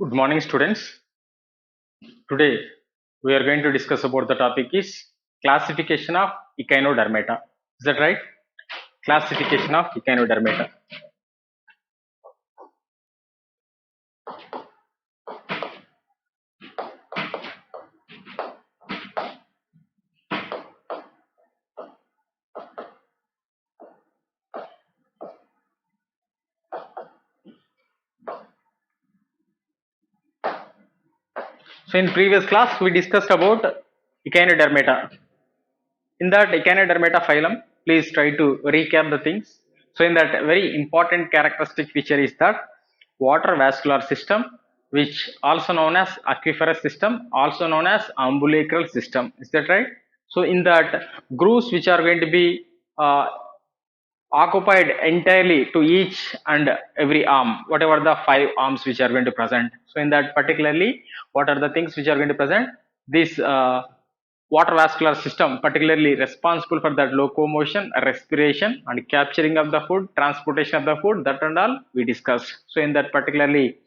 Good morning, students. Today we are going to discuss about the topic is classification of echinodermata. Is that right? Classification of echinodermata. So in previous class we discussed about echinodermata. In that echinodermata phylum, please try to recap the things. So in that very important characteristic feature is that water vascular system, which also known as aquiferous system, also known as umbilical system. Is that right? So in that grooves which are going to be occupied entirely to each and every arm, whatever the five arms which are going to present. So in that particularly, what are the things which are going to present? This water vascular system particularly responsible for that locomotion, respiration and capturing of the food, transportation of the food, that and all we discussed. So in that particularly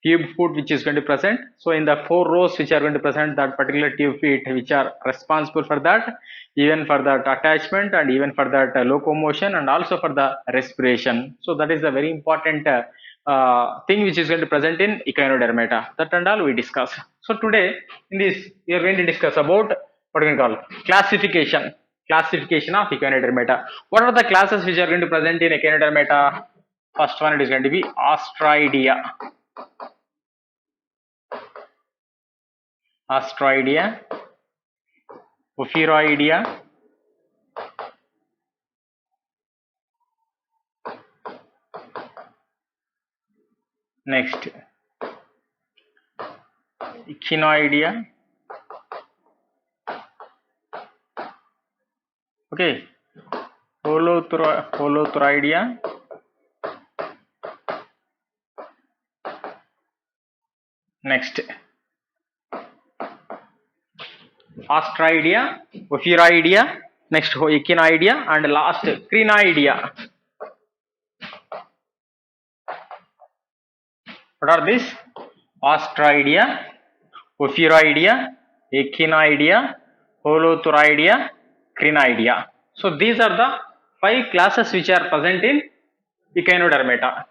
tube foot which is going to present. So in the four rows which are going to present that particular tube feet which are responsible for that, even for that attachment and even for that locomotion and also for the respiration. So that is a very important thing which is going to present in echinodermata. That and all we discuss. So today in this we are going to discuss about what we can call classification of echinodermata. What are the classes which are going to present in echinodermata? First one, it is going to be Ostraidea. Ostraidea, Ophiroidea, next Echinoidea, okay, Holothroidea, next Ostraidea, Ophiroidea, next Echinoidea, and last Crinoidea. What are these? Ostraidea, Ophiroidea, Echinoidea, Holothroidea, Crinoidea. So these are the five classes which are present in echinodermata.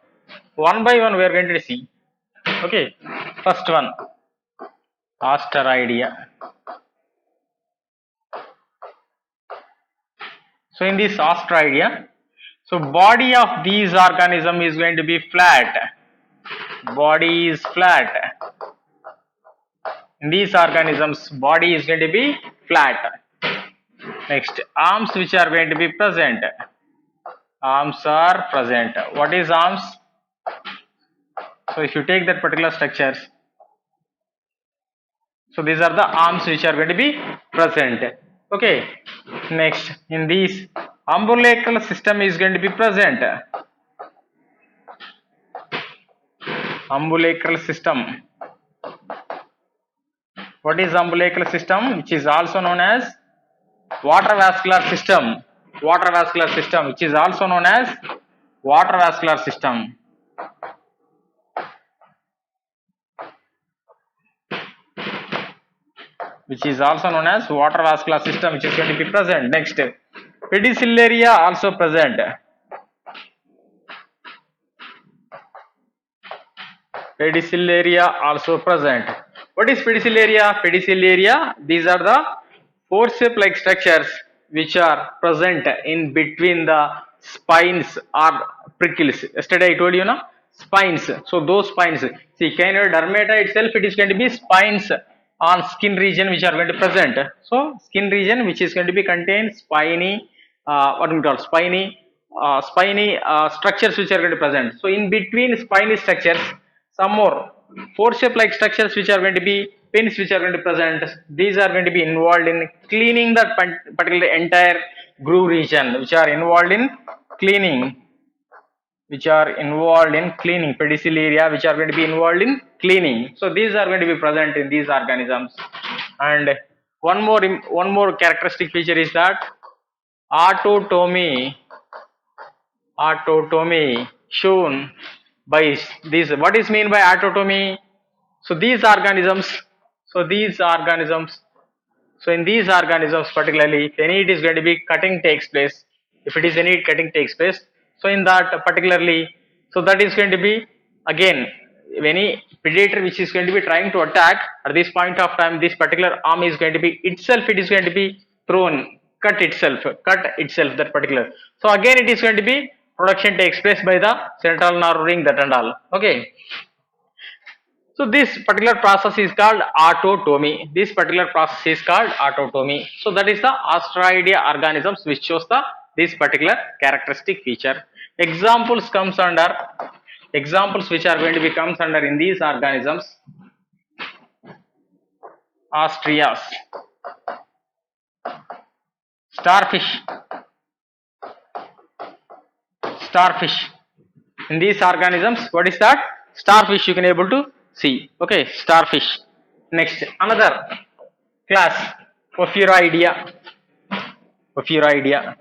One by one we are going to see. Okay, first one, Ostraidea. So in this Ostraidea, so body of these organism is going to be flat. Body is flat. In these organisms, body is going to be flat. Next, arms which are going to be present. Arms are present. What is arms? So if you take that particular structures, so these are the arms which are going to be present. Okay. Next, in these umbilical system is going to be present. Umbilical system. What is umbilical system? Which is also known as water vascular system. Water vascular system, which is also known as water vascular system. Which is also known as water vascular system, which is going to be present. Next, pedicellariae also present. Pedicellariae also present. What is pedicellariae? Pedicellariae, these are the forceps like structures which are present in between the spines or prickles. Yesterday I told you, na, spines. So those spines, see, echinodermata itself, it is going to be spines on skin region which are going to present. So skin region which is going to be contain spiny, what we call spiny structures which are going to present. So in between spiny structures, some more forceps like structures which are going to be pins which are going to present. These are going to be involved in cleaning that particular entire groove region, which are involved in cleaning, pedicellariae which are going to be involved in cleaning. So these are going to be present in these organisms. And one more characteristic feature is that autotomy shown by this. What is mean by autotomy? So these organisms, so these organisms, so in these organisms particularly, if any it is going to be cutting takes place, if it is any cutting takes place, so in that particularly, so that is going to be again any predator which is going to be trying to attack at this point of time, this particular arm is going to be itself, it is going to be thrown, cut itself that particular. So again it is going to be production takes place by the central nerve ring, that and all. Okay. So this particular process is called autotomy. This particular process is called autotomy. So that is the Asteroidea organisms which shows the this particular characteristic feature. Examples which are going to be comes under in these organisms: Astrias, starfish, starfish. In these organisms, what is that? Starfish you can able to see. Okay, starfish. Next, another class, Ophiuroidea. Ophiuroidea.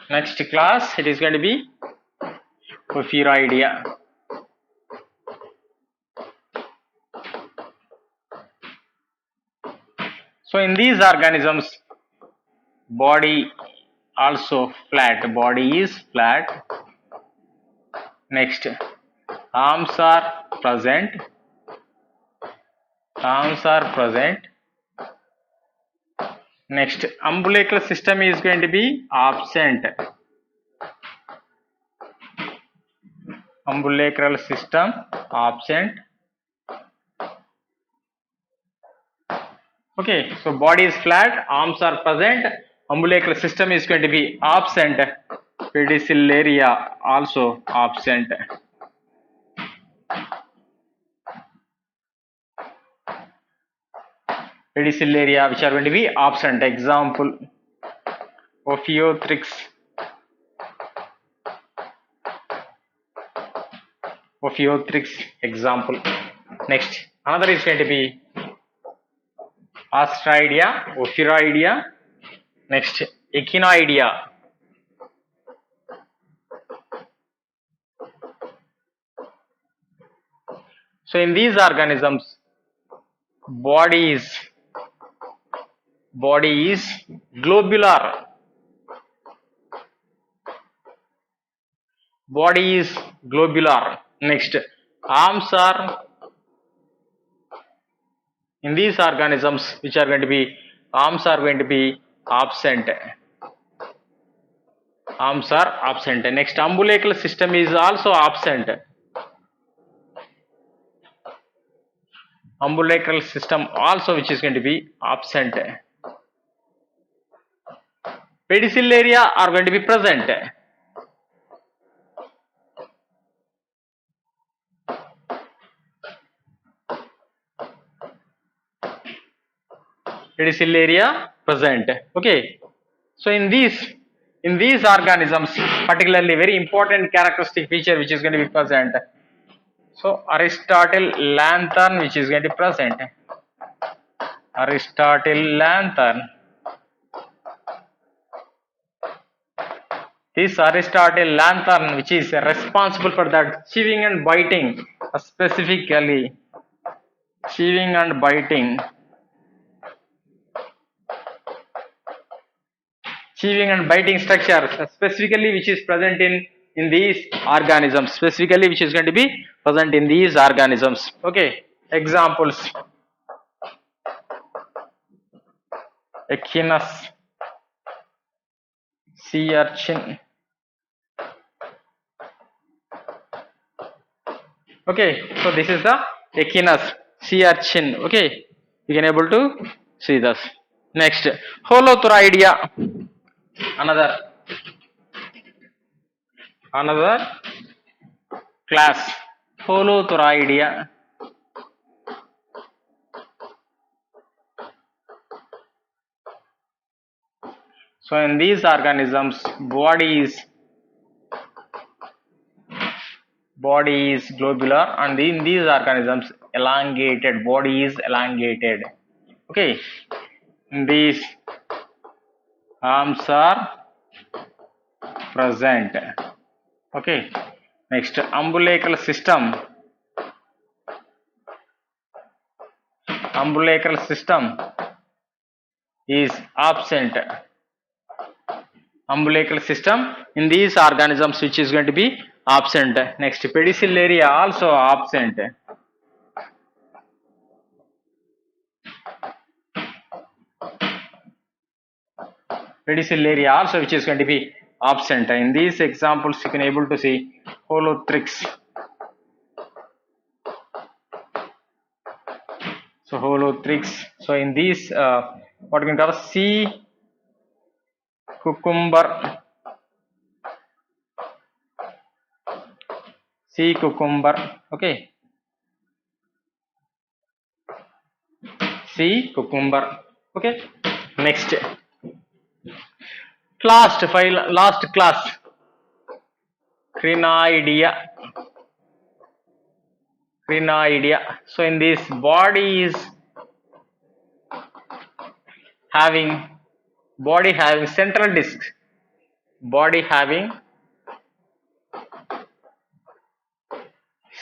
Next class, it is going to be Ophiuroidea. So in these organisms, body also flat. Body is flat. Next, arms are present. Arms are present. Next, umbilical system is going to be absent. Umbilical system absent. Okay, so body is flat, arms are present, umbilical system is going to be absent, pedicellariae also absent. Pedicellariae which are going to be absent. Example, Ophiothrix. Ophiothrix example. Next, another is going to be Asteroidea, Ophiuroidea. Next, Echinoidea. So in these organisms, body is globular. Body is globular. Next, arms are in these organisms which are going to be, arms are going to be absent. Arms are absent. Next, umbilical system is also absent. Umbilical system also which is going to be absent. Pedicellariae are going to be present. Pedicellariae present. Okay. So in these organisms, particularly very important characteristic feature which is going to be present. So Aristotle lantern which is going to be present. Aristotle lantern. This Aristotle lantern which is responsible for that chewing and biting, specifically chewing and biting. Chewing and biting structure, specifically which is present in these organisms, specifically which is going to be present in these organisms. Okay, examples: Echinus, sea urchin. Okay, so this is the Echinus, sea urchin. Okay, you can able to see this. Next, Holothuriidea. Another class, Holothuriidea. So in these organisms, body is globular, and in these organisms elongated. Body is elongated. Okay, in these arms are present. Okay, next, umbilical system umbilical system is absent. Umbilical system in these organisms which is going to be absent. Next, pedicellariae also absent. Pedicellariae also which is going to be absent. In these examples you can able to see Holothryx. So Holothryx. So in these what we can call sea cucumber. Sea cucumber. Okay. Sea cucumber. Okay. Next. Last class. Crinoidea. So in this body is having central disc. Body having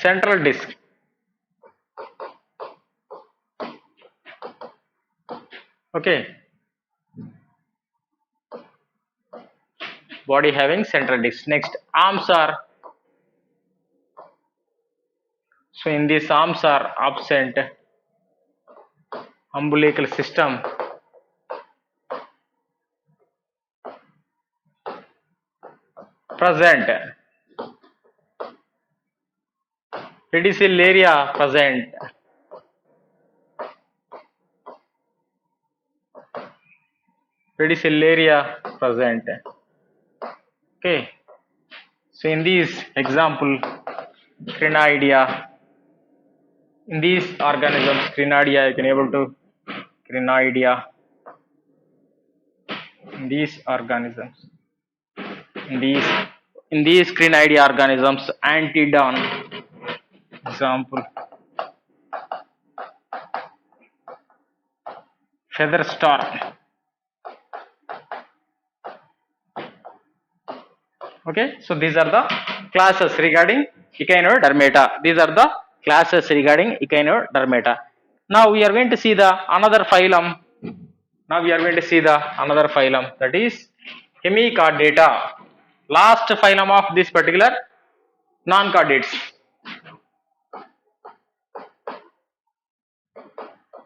central disc. Okay. Body having central disc. Next, arms are. So in these arms are absent. Umbilical system. Present. Pedicellariae present. Pedicellariae present. Okay. So in these example, Crinoidea. In these organisms, Crinoidea, you can able to Crinoidea. In these organisms, in these Crinoidea organisms, Antedon. Example, feather stork. Okay, so these are the classes regarding Echinodermata. These are the classes regarding Echinodermata. Now we are going to see the another phylum. That is Hemichordata. Last phylum of this particular non-chordates.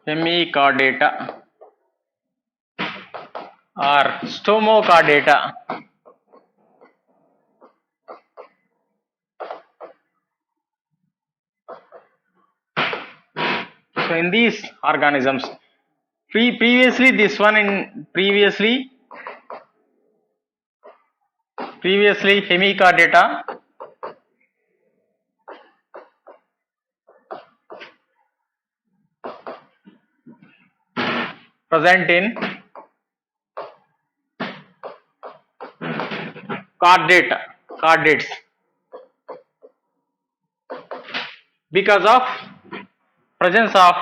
Hemichordata or Stomochordata. So in these organisms, previously Hemichordata present in chordates because of presence of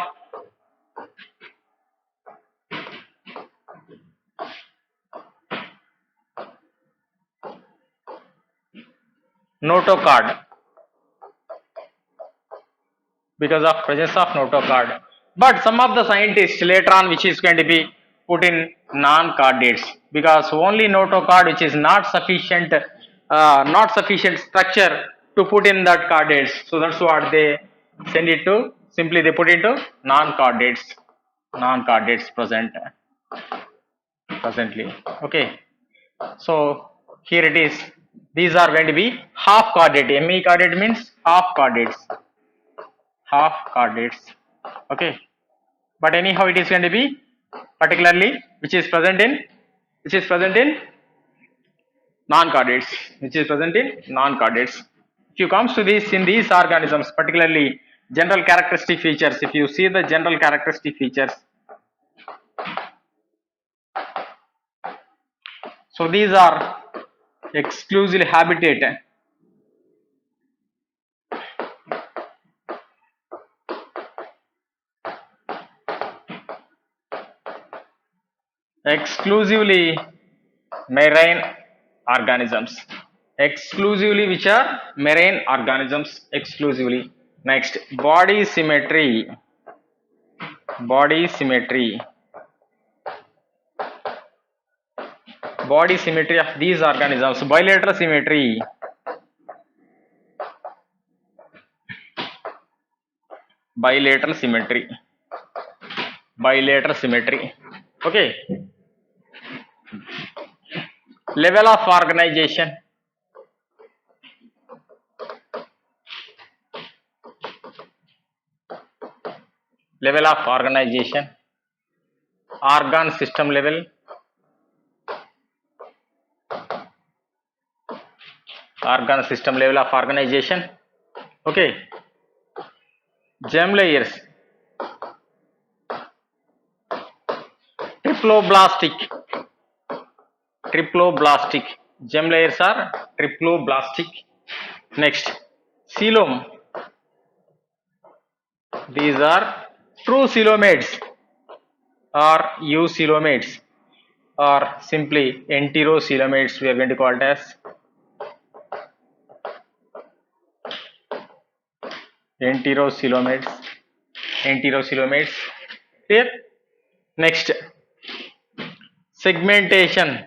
notochord. But some of the scientists later on which is going to be put in non-chordates because only notochord which is not sufficient structure to put in that chordates. So that's what they send it to. Simply they put into non-chordates presently. Okay. So here it is. These are going to be half chordate. Hemichordate means half chordates. Okay, but anyhow it is going to be particularly which is present in non-chordates. If you comes to this in these organisms, particularly general characteristic features, if you see the general characteristic features, so these are exclusively habitat. Exclusively marine organisms. Which are marine organisms exclusively. Next, body symmetry. body symmetry. Body symmetry of these organisms. Bilateral symmetry. Bilateral symmetry. Bilateral symmetry. Okay. Level of organization. Level of organization. Organ system level. Organ system level of organization. Okay. Germ layers. Triploblastic. Triploblastic. Germ layers are triploblastic. Next, coelom. These are true coelomates or eucoelomates or simply enterocoelomates. We are going to call it as enterocoelomates. Enterocoelomates. Clear? Next, segmentation.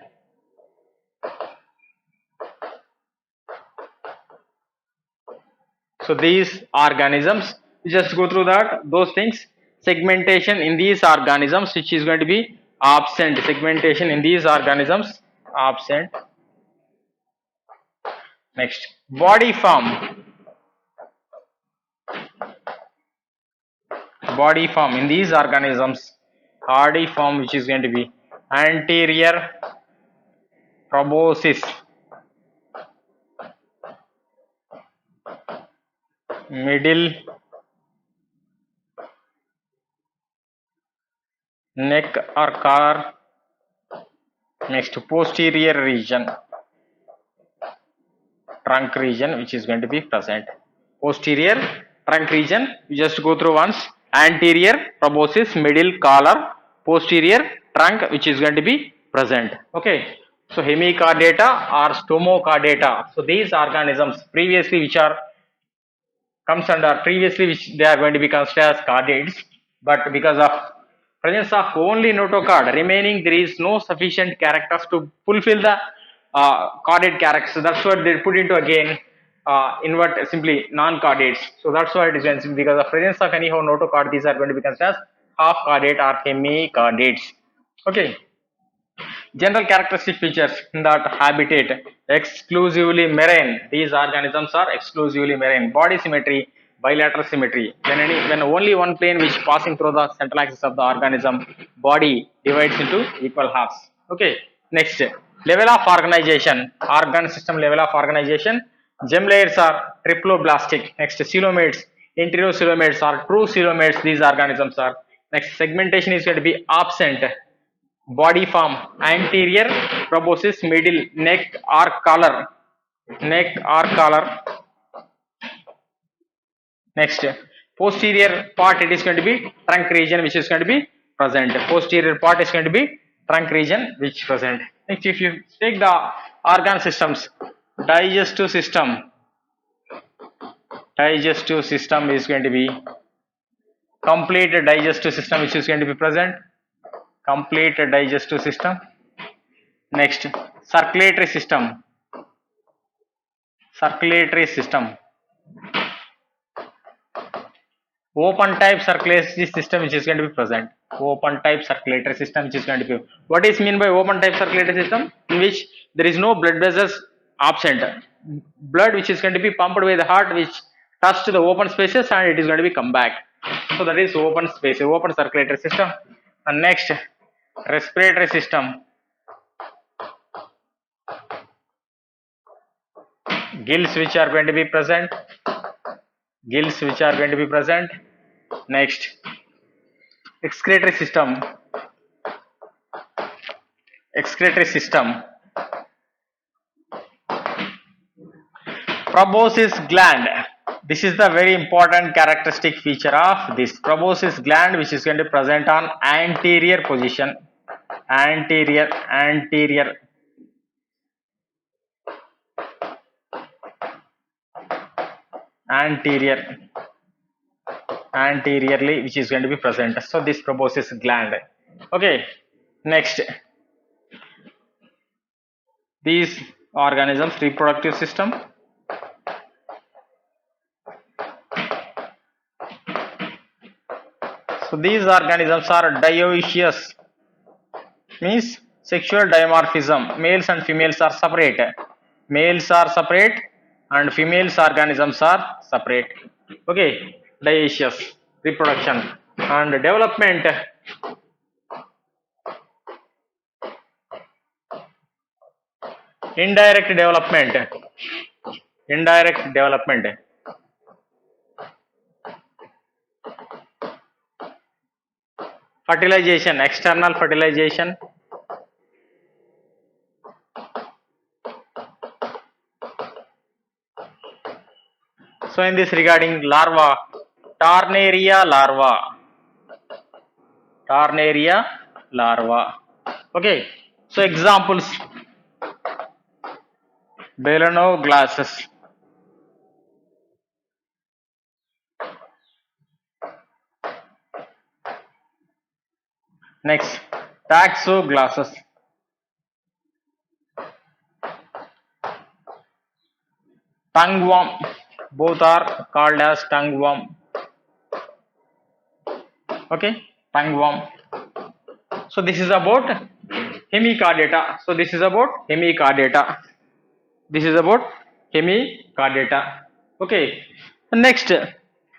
So these organisms, we just go through that those things. Segmentation in these organisms, which is going to be absent. Segmentation in these organisms absent. Next, body form. Body form in these organisms, body form which is going to be anterior proboscis, middle neck or collar. Next, posterior region, trunk region which is going to be present. Posterior trunk region, you just go through once. Anterior proboscis, middle collar, posterior trunk which is going to be present. Okay. So hemichordata or stomochordata. So these organisms previously which are comes under previously which they are going to be considered as chordates, but because of presence of only notochord remaining, there is no sufficient characters to fulfill the chordate characters. That's what they put into again invert simply non-chordates. So that's why it is because of presence of anyhow notochord, these are going to be considered as half chordate or hemichordates. Okay. General characteristic features in that habitat exclusively marine. These organisms are exclusively marine. Body symmetry, bilateral symmetry. When only one plane which passing through the central axis of the organism, body divides into equal halves. Okay. Next, level of organization. Organ system level of organization. Gem layers are triploblastic. Next, coelomates, enterocoelomates are true coelomates. These organisms are. Next, segmentation is going to be absent. Body form anterior proboscis, middle neck or collar. Neck or collar. Next, posterior part, it is going to be trunk region which is going to be present. Posterior part is going to be trunk region which present. Next, if you take the organ systems, digestive system. Digestive system is going to be complete digestive system which is going to be present. Complete digestive system. Next, circulatory system. Circulatory system. Open type circulatory system which is going to be present. Open type circulatory system which is going to be. What is mean by open type circulatory system? In which there is no blood vessels absent. Blood which is going to be pumped by the heart which touch to the open spaces and it is going to be come back. So that is open space, open circulatory system. And next, respiratory system. Gills which are going to be present. Gills which are going to be present. Next, excretory system. Excretory system. Proboscis gland. This is the very important characteristic feature of this proboscis gland which is going to present on anterior position. Anterior. anteriorly, which is going to be present. So this proboscis gland. Okay, next, these organisms reproductive system. So these organisms are dioecious, means sexual dimorphism. Males and females are separate. Males are separate and females organisms are separate. Okay, dioecious reproduction and development. Indirect development. Indirect development. Fertilization, external fertilization. So in this regarding larva, Tarnaria larva. Tarnaria larva. Okay. So examples, Belanoglasses. Next, Taxoglasses. Tongueworm. Both are called as tongueworm. Okay, tongueworm. So this is about hemichordata. So this is about hemichordata. This is about hemichordata. Okay. Next,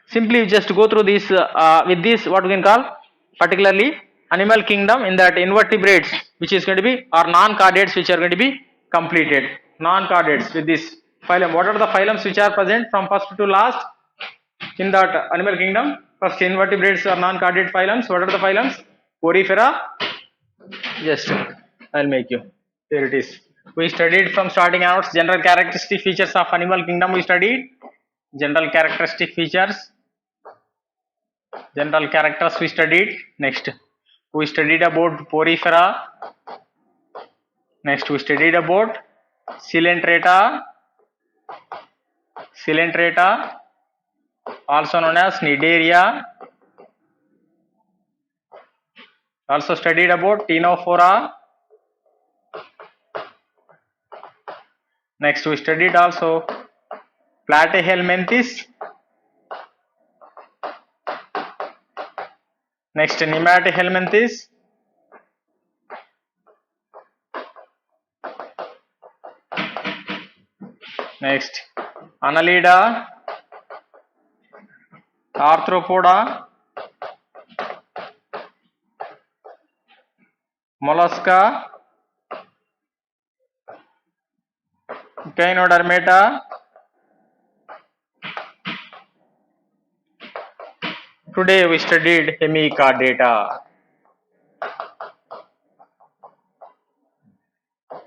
simply just go through this with this what we can call particularly animal kingdom, in that invertebrates which is going to be, or non-chordates which are going to be completed. Non-chordates with this phylum. What are the phylums which are present from first to last in that animal kingdom? First, invertebrates or non-chordate phylums. What are the phylums? Porifera. Just I'll make you. Here it is. We studied from starting out general characteristic features of animal kingdom. We studied general characteristic features. General characters we studied. Next, we studied about Porifera. Next, we studied about Coelenterata. Coelenterata, also known as Cnidaria. Also studied about Ctenophora. Next, we studied also Platyhelminthes. Next, Nematohelminthes. Next, Annelida, Arthropoda, Mollusca, Gynodermata. Today we studied hemichordata.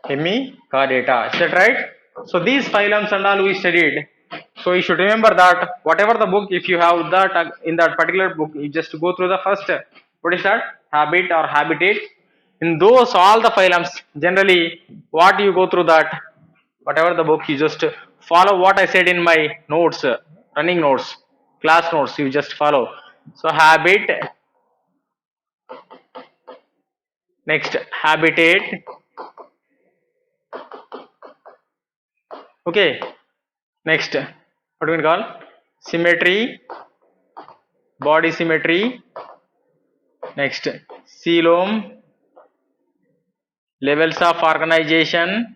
Hemichordata, is that right? So these phylums and all we studied. So you should remember that whatever the book, if you have that in that particular book, you just go through the first. What is that? Habit or habitat. In those all the phylums, generally what you go through that, whatever the book, you just follow what I said in my notes, running notes, class notes. You just follow. So habit. Next, habitat. Okay. Next, what do we call? Symmetry, body symmetry. Next, coelom, levels of organization.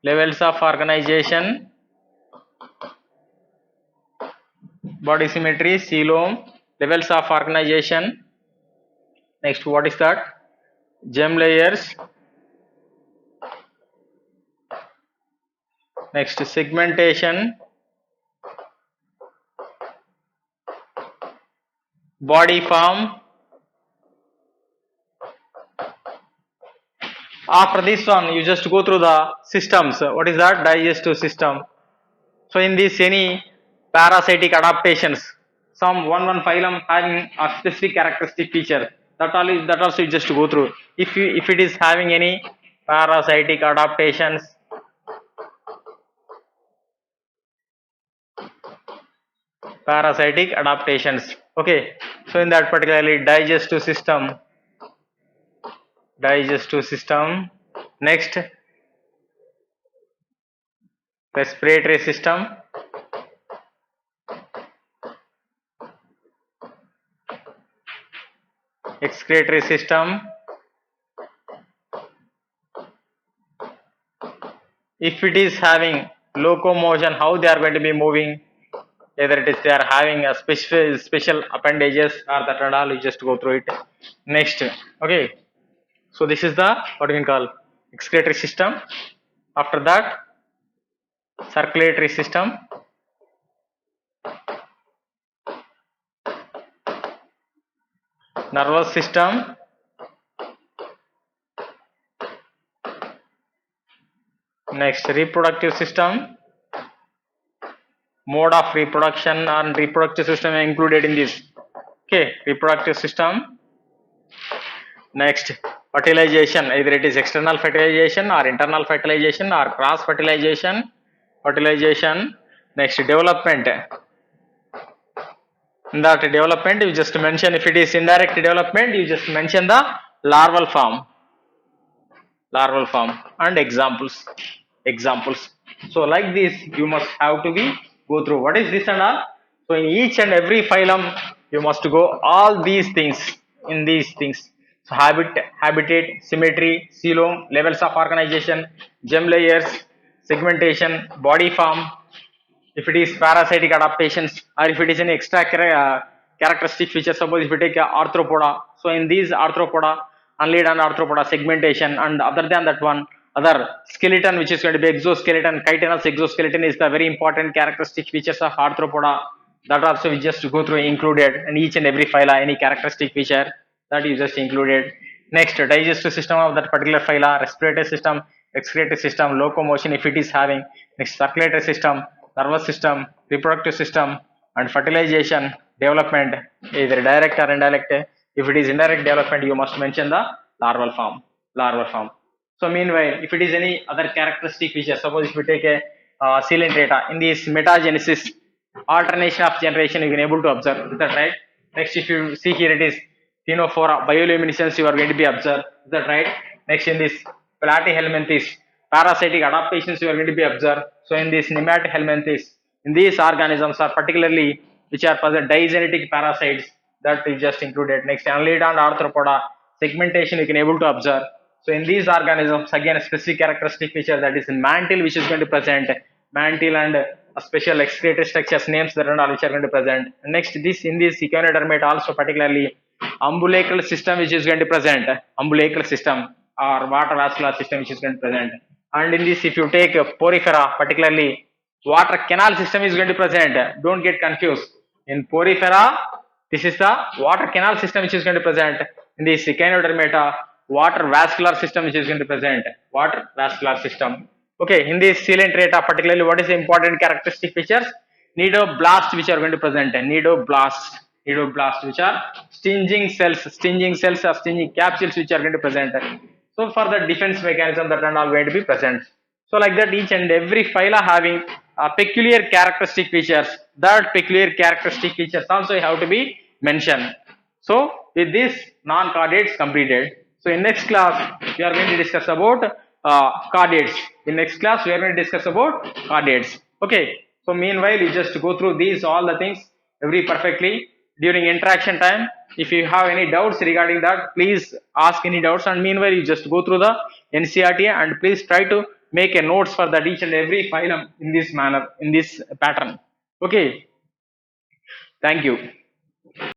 Levels of organization, body symmetry, coelom, levels of organization. Next, what is that? Gem layers. Next, segmentation, body form. After this one, you just go through the systems. What is that? Digestive system. So in this, any parasitic adaptations, some one phylum having a specific characteristic feature, that also you just go through. If it is having any parasitic adaptations, parasitic adaptations. Okay, so in that particularly digestive system, next respiratory system, excretory system. If it is having locomotion, how they are going to be moving, either it is they are having a special appendages or that and all, you just go through it. Next, okay, so this is the what we can call excretory system. After that, circulatory system, nervous system, next reproductive system, mode of reproduction and reproductive system included in this. Okay, reproductive system. Next, fertilization, either it is external fertilization or internal fertilization or cross fertilization. Fertilization. Next, development. In that development, you just mention, if it is indirect development, you just mention the larval form and examples. So like this you must have to be go through what is this and all. So in each and every phylum you must go all these things, in these things. So habitat, symmetry, coelom, levels of organization, gem layers, segmentation, body form, if it is parasitic adaptations, or if it is an extra characteristic feature. Suppose if you take arthropoda, so in these arthropoda, unlaid and arthropoda segmentation, and other than that one, other skeleton which is going to be exoskeleton, chitinous exoskeleton is the very important characteristic features of arthropoda. That also we just go through included, and each and every phyla any characteristic feature that you just included. Next, digestive system of that particular phyla, respiratory system, excretory system, locomotion if it is having. Next, circulatory system, nervous system, reproductive system, and fertilization, development, either direct or indirect. If it is indirect development, you must mention the larval form. So meanwhile, if it is any other characteristic feature, suppose if you take a coelenterata, in this metagenesis, alternation of generation, you can able to observe. Is that right? Next, if you see here, it is Ctenophora, bioluminescence you are going to be observed. Is that right? Next, in this Platyhelminthes, parasitic adaptations you are going to be observed. So in this Nematohelminthes, in these organisms are particularly which are present digenetic parasites that is just included. Next, Annelida and Arthropoda, segmentation you can able to observe. So in these organisms, again a specific characteristic feature, that is mantle which is going to present, mantle and a special excretory structures names that are all which are going to present. Next, this in this Echinodermata also particularly umbilical system which is going to present, umbilical system or water vascular system which is going to present. And in this, if you take Porifera, particularly water canal system is going to present. Don't get confused. In Porifera, this is the water canal system which is going to present. In this Echinodermata, water vascular system which is going to present. Water vascular system. Okay, in this coelenterata, particularly what is the important characteristic features? Nidoblast which are going to present. Nidoblast which are stinging cells or stinging capsules which are going to present. So for the defense mechanism that are all going to be present. So like that, each and every phyla having peculiar characteristic features. That peculiar characteristic features also have to be mentioned. So with this, non-chordates completed. So in next class we are going to discuss about chordates. In next class we are going to discuss about chordates. Okay. So meanwhile you just go through these all the things every perfectly during interaction time. If you have any doubts regarding that, please ask any doubts, and meanwhile you just go through the NCERT and please try to make a notes for that each and every phylum in this manner, in this pattern. Okay. Thank you.